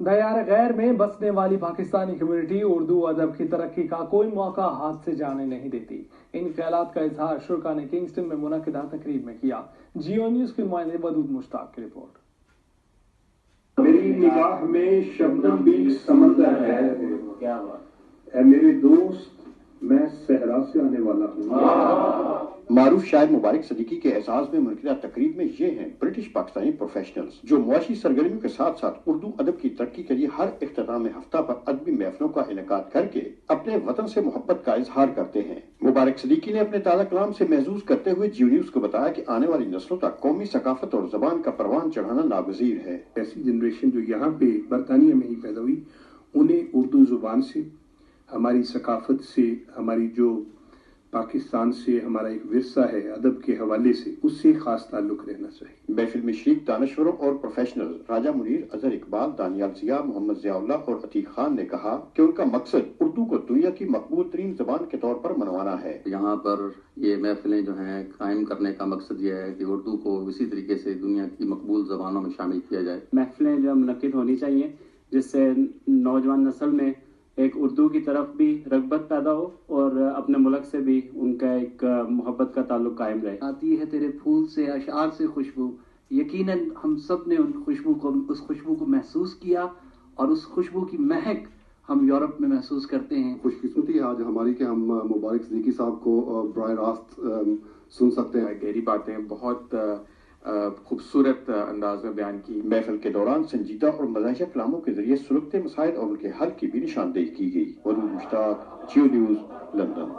دیار غیر میں بسنے والی پاکستانی کمیونٹی اردو ادب کی ترقی کا کوئی موقع ہاتھ سے جانے نہیں دیتی. ان خیالات کا اظہار شرکا نے کنگسٹن میں منعقدہ تقریب میں کیا. جیو نیوز کے نمائندے ودود مشتاق کی رپورٹ. میری نگاہ میں شبنم بھی سمندر ہے. اے میرے دوست، میں صحرا سے آنے والا ہوں. معروف شاعر مبارک صدیقی کے اعزاز میں منعقدہ تقریب میں یہ ہیں برٹش پاکستانی پروفیشنلز جو معاشی سرگرمیوں کے ساتھ ساتھ اردو ادب کی ترقی کے لیے ہر اختتام ہفتہ پر ادبی محفلوں کا انعقاد کر کے اپنے وطن سے محبت کا اظہار کرتے ہیں. مبارک صدیقی نے اپنے تازہ کلام سے محظوظ کرتے ہوئے جیو نیوز کو بتایا کہ آنے والی نسلوں تک قومی ثقافت اور زبان کا پروان چڑھانا ناگزیر ہے. ایسی جنریشن جو یہاں پہ برطانیہ میں ہی پیدا ہوئی، انہیں اردو زبان سے، ہماری ثقافت سے، ہماری جو پاکستان سے ہمارا ایک ورثہ ہے ادب کے حوالے سے، اس سے خاص تعلق رہنا چاہیے. محفل میں شریک دانشوروں اور پروفیشنل راجہ منیر، اظہر اقبال، دانیال ضیاء، محمد ضیاء اللہ اور عتیق خان نے کہا کہ ان کا مقصد اردو کو دنیا کی مقبول ترین زبان کے طور پر منوانا ہے. یہاں پر یہ محفلیں جو ہیں قائم کرنے کا مقصد یہ ہے کہ اردو کو اسی طریقے سے دنیا کی مقبول زبانوں میں شامل کیا جائے. محفلیں جو منعقد ہونی چاہیے جس سے نوجوان نسل میں ایک اردو کی طرف بھی رغبت پیدا ہو اور اپنے ملک سے بھی ان کا ایک محبت کا تعلق قائم رہے. آتی ہے تیرے پھول سے اشعار سے خوشبو. یقیناً ہم سب نے اس خوشبو کو محسوس کیا اور اس خوشبو کی مہک ہم یورپ میں محسوس کرتے ہیں. خوش قسمتی ہے آج ہماری کہ ہم مبارک صدیقی صاحب کو براہ راست سن سکتے ہیں. گہری باتیں بہت خوبصورت انداز میں بیان کی. محفل کے دوران سنجیدہ اور مزاحیہ کلاموں کے ذریعے سلگتے مسائل اور ان کے حل کی بھی نشاندہی کی گئی. ودود مشتاق، جیو نیوز، لندن.